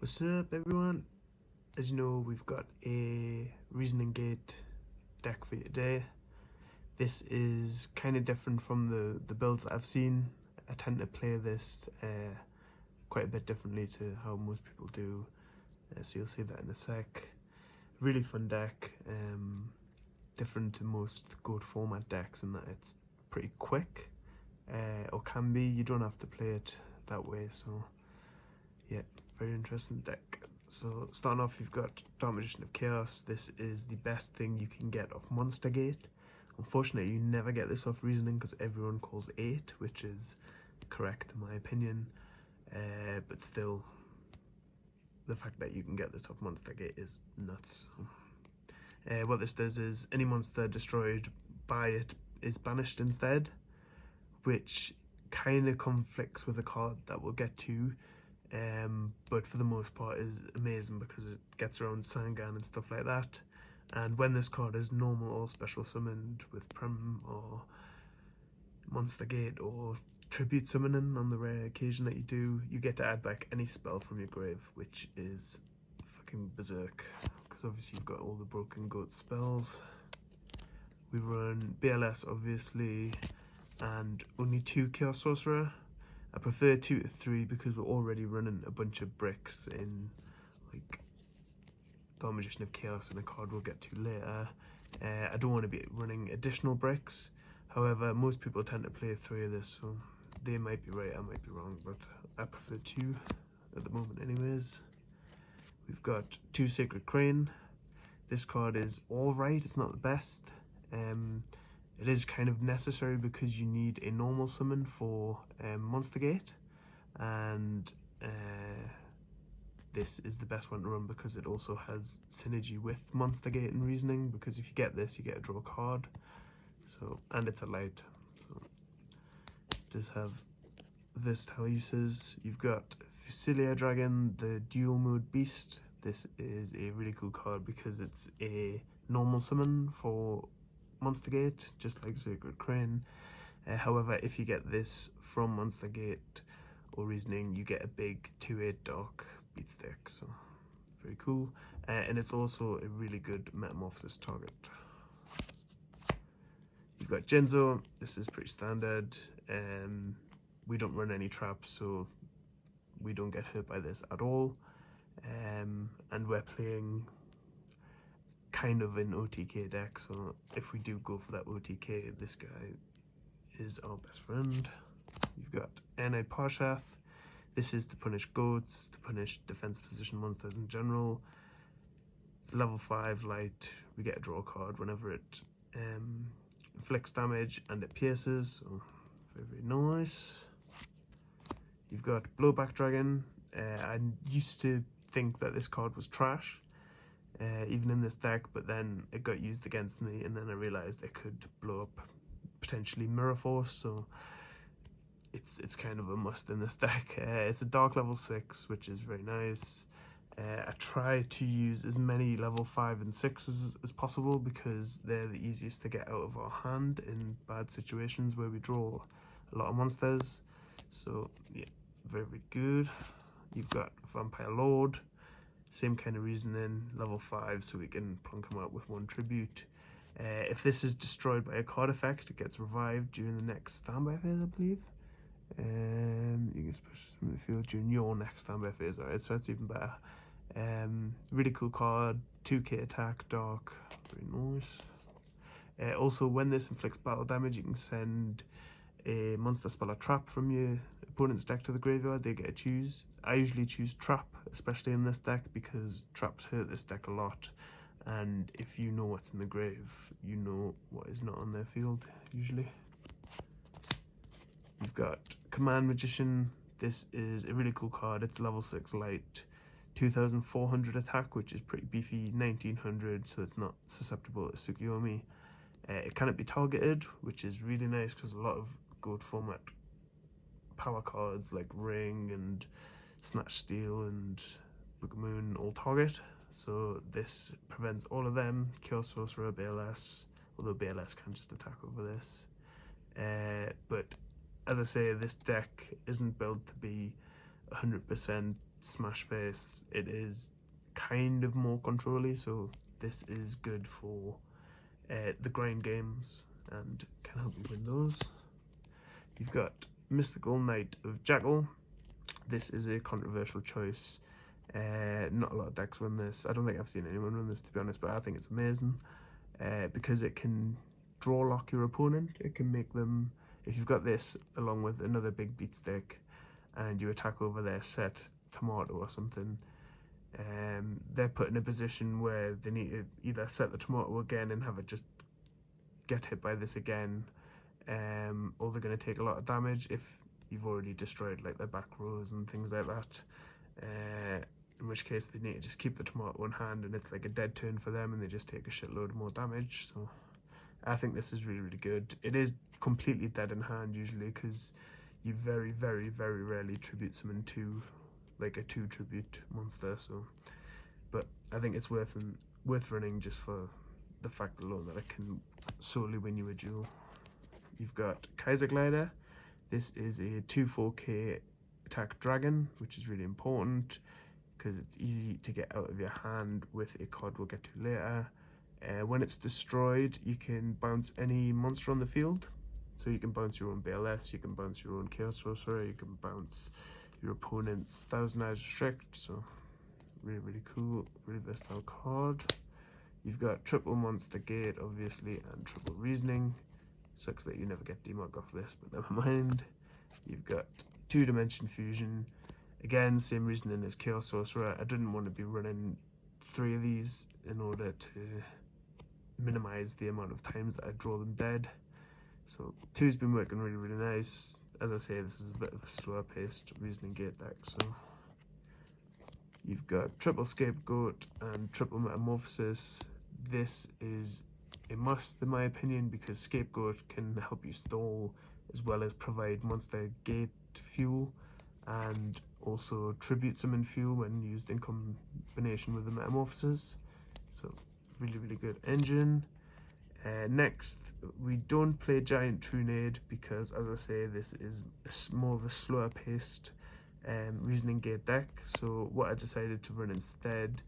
What's up, everyone? As you know, we've got a Reasoning Gate deck for you today. This is kind of different from the builds that I've seen. I tend to play this quite a bit differently to how most people do, so you'll see that in a sec. Really fun deck, different to most Goat format decks in that it's pretty quick, or can be. You don't have to play it that way, so yeah, very interesting deck. So starting off, you've got Domination of Chaos. This is the best thing you can get off Monster Gate. Unfortunately, you never get this off Reasoning because everyone calls 8, which is correct in my opinion. But still, the fact that you can get this off Monster Gate is nuts. What this does is any monster destroyed by it is banished instead, which kind of conflicts with a card that we'll get to. But for the most part is amazing because it gets around Sangan and stuff like that. And when this card is normal or special summoned with Prim or Monster Gate or Tribute Summoning on the rare occasion that you do, you get to add back any spell from your grave, which is fucking berserk because obviously you've got all the Broken Goat spells. We run BLS obviously, and only 2 Chaos Sorcerer. I prefer 2 to 3 because we're already running a bunch of bricks in like Domination of Chaos and a card we'll get to later. I don't want to be running additional bricks. However, most people tend to play 3 of this, so they might be right, I might be wrong, but I prefer 2 at the moment anyways. We've got 2 Sacred Crane. This card is alright, it's not the best. It is kind of necessary because you need a normal summon for Monster Gate, and this is the best one to run because it also has synergy with Monster Gate and Reasoning, because if you get this you get to draw a card, so, and it's a light, so it does have versatile uses. You've got Fusilia Dragon, the dual mode beast. This is a really cool card because it's a normal summon for Monster Gate, just like Sacred Crane. However, if you get this from Monster Gate or Reasoning, you get a big 2/8 dark beat stick, so very cool. And it's also a really good metamorphosis target. You've got Genzo. This is pretty standard. We don't run any traps, so we don't get hurt by this at all. And we're playing kind of an OTK deck, so if we do go for that OTK, this guy is our best friend. You've got Enid Parshath. This is to punish goats, to punish defense position monsters in general. It's level 5 light. We get a draw card whenever it inflicts damage and it pierces, so very, very nice. You've got Blowback Dragon. I used to think that this card was trash, even in this deck, but then it got used against me, and then I realized it could blow up potentially Mirror Force, so it's kind of a must in this deck. It's a dark level 6, which is very nice. I try to use as many level 5 and 6s as possible because they're the easiest to get out of our hand in bad situations where we draw a lot of monsters, so yeah, very, very good. You've got Vampire Lord, same kind of reasoning, level 5, so we can plunk him out with 1 tribute. If this is destroyed by a card effect, it gets revived during the next standby phase, I believe. You can push from the field during your next standby phase. Alright, so that's even better. Really cool card, 2k attack, dark, very nice. Also, when this inflicts battle damage, you can send a monster spell or trap from your opponent's deck to the graveyard. They get to choose. I usually choose trap, especially in this deck, because traps hurt this deck a lot, and if you know what's in the grave, you know what is not on their field usually. You've got Command Magician. This is a really cool card. It's level 6 light, 2400 attack, which is pretty beefy, 1900, so it's not susceptible to Tsukiyomi. It cannot be targeted, which is really nice because a lot of Goat format power cards like Ring and Snatch Steel and Book of Moon all target, so this prevents all of them. Chaos Sorcerer, BLS, although BLS can just attack over this. But as I say, this deck isn't built to be 100% smash face. It is kind of more controlly, so this is good for the grind games and can help you win those. You've got Mystical Knight of Jackal. This is a controversial choice. Not a lot of decks run this. I don't think I've seen anyone run this, to be honest, but I think it's amazing because it can draw lock your opponent. It can make them, if you've got this along with another big beat stick and you attack over their set tomato or something, they're put in a position where they need to either set the tomato again and have it just get hit by this again, or they're going to take a lot of damage if you've already destroyed like their back rows and things like that, in which case they need to just keep the tomato in hand and it's like a dead turn for them and they just take a shitload more damage. So I think this is really, really good. It is completely dead in hand usually because you very, very, very rarely tribute summon like a 2 tribute monster, so but I think it's worth running just for the fact alone that it can solely win you a duel. You've got Kaiser Glider. This is a 2/4k attack dragon, which is really important because it's easy to get out of your hand with a card we'll get to later. When it's destroyed, you can bounce any monster on the field. So you can bounce your own BLS, you can bounce your own Chaos Sorcerer, you can bounce your opponent's Thousand Eyes Restrict. So really, really cool, really versatile card. You've got triple Monster Gate, obviously, and triple Reasoning. Sucks that you never get Demog off this, but never mind. You've got 2-Dimension Fusion. Again, same reasoning as Chaos Sorcerer. I didn't want to be running 3 of these in order to minimize the amount of times that I draw them dead. So 2's been working really, really nice. As I say, this is a bit of a slower paced Reasoning Gate deck. So you've got triple Scapegoat and triple Metamorphosis. This is a must in my opinion because Scapegoat can help you stall as well as provide monster gate fuel and also tribute summon fuel when used in combination with the Metamorphosis. So really, really good engine. Next, we don't play Giant Trunade because, as I say, this is more of a slower paced Reasoning Gate deck. So what I decided to run instead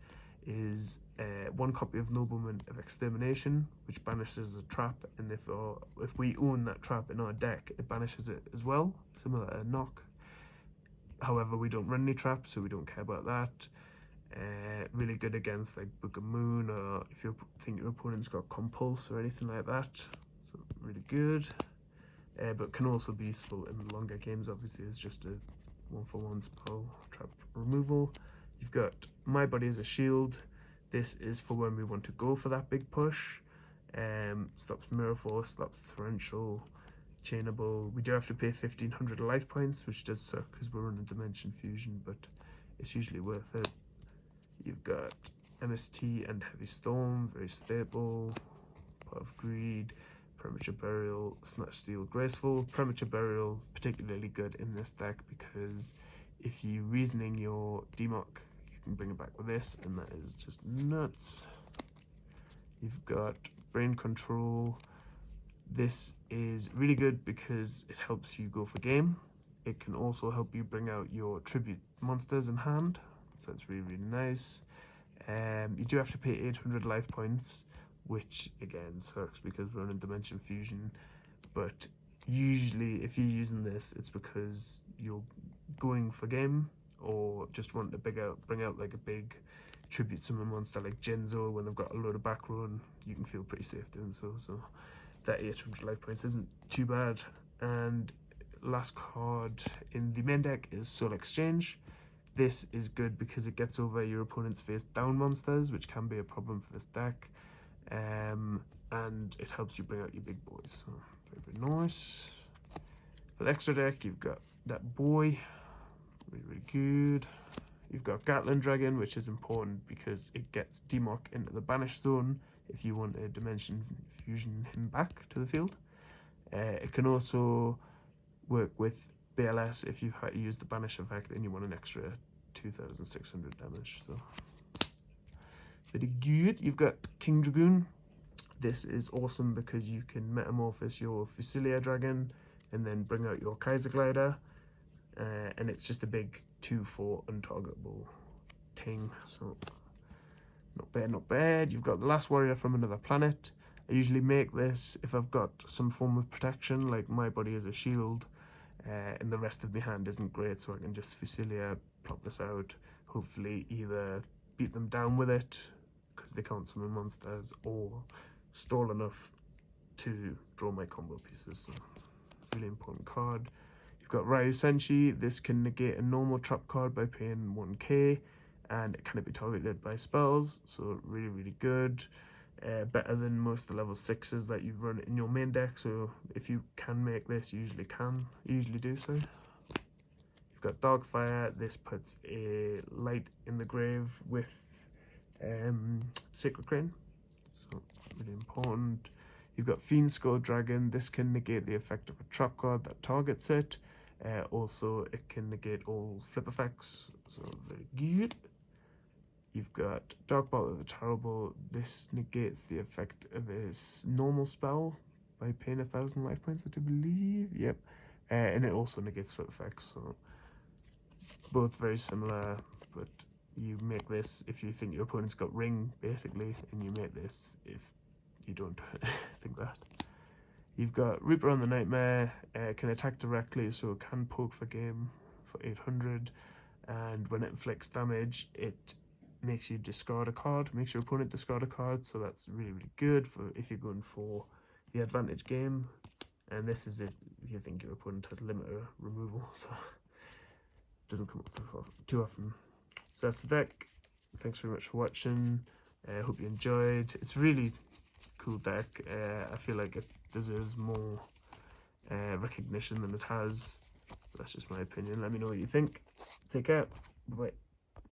is 1 copy of Nobleman of Extermination, which banishes a trap, and if we own that trap in our deck, it banishes it as well, similar to Knock. However, we don't run any traps, so we don't care about that. Really good against like Book of Moon, or if you think your opponent's got Compulse or anything like that. So really good, but can also be useful in longer games. Obviously, it's just a 1-for-1 spell trap removal. You've got My Body as a Shield. This is for when we want to go for that big push. Stops Mirror Force, stops Torrential, Chainable. We do have to pay 1500 life points, which does suck because we're running Dimension Fusion, but it's usually worth it. You've got MST and Heavy Storm, very stable. Pot of Greed, Premature Burial, Snatch Steal, Graceful. Premature Burial, particularly good in this deck because if you Reasoning your Demok, you can bring it back with this, and that is just nuts. You've got Brain Control. This is really good because it helps you go for game. It can also help you bring out your tribute monsters in hand, so it's really, really nice. You do have to pay 800 life points, which again sucks because we're in Dimension Fusion, but usually if you're using this, it's because you're going for game or just want to bring out like a big tribute summon monster like Genzo when they've got a load of back row, and you can feel pretty safe doing so. So that 800 life points isn't too bad. And last card in the main deck is Soul Exchange. This is good because it gets over your opponent's face down monsters, which can be a problem for this deck, and it helps you bring out your big boys. So very, very nice. For the extra deck, you've got that boy, really, really good. You've got Gatling Dragon, which is important because it gets Demok into the banish zone if you want a Dimension Fusion him back to the field. It can also work with BLS if you had to use the banish effect and you want an extra 2600 damage. So very good. You've got King Dragoon. This is awesome because you can metamorphose your Fusilia Dragon and then bring out your Kaiser Glider. and it's just a big 2/4 untargetable thing, so not bad, not bad. You've got the last warrior from another planet. I usually make this if I've got some form of protection, like my body is a shield, and the rest of my hand isn't great, so I can just Fusilia, plop this out, hopefully either beat them down with it, because they can't summon monsters, or stall enough to draw my combo pieces. So, really important card. You've got Ryu Senshi. This can negate a normal trap card by paying 1k, and it cannot be targeted by spells, so really, really good. Better than most of the level 6s that you run in your main deck, so if you can make this, you usually do so. You've got Darkfire. This puts a light in the grave with Sacred Crane, so really important. You've got Fiend Skull Dragon. This can negate the effect of a trap card that targets it. Also, it can negate all flip effects, so very good. You've got Dark Bolt of the Terrible. This negates the effect of a normal spell by paying 1,000 life points, I do believe. Yep. And it also negates flip effects, so both very similar, but you make this if you think your opponent's got ring, basically, and you make this if you don't think that. You've got Reaper on the Nightmare. Can attack directly, so it can poke for game for 800, and when it inflicts damage, it makes you discard a card, makes your opponent discard a card, so that's really, really good for if you're going for the advantage game. And this is it if you think your opponent has limiter removal, so it doesn't come up too often. So that's the deck. Thanks very much for watching. I hope you enjoyed. It's a really cool deck. I feel like it deserves more recognition than it has. That's just my opinion. Let me know what you think. Take care. Bye.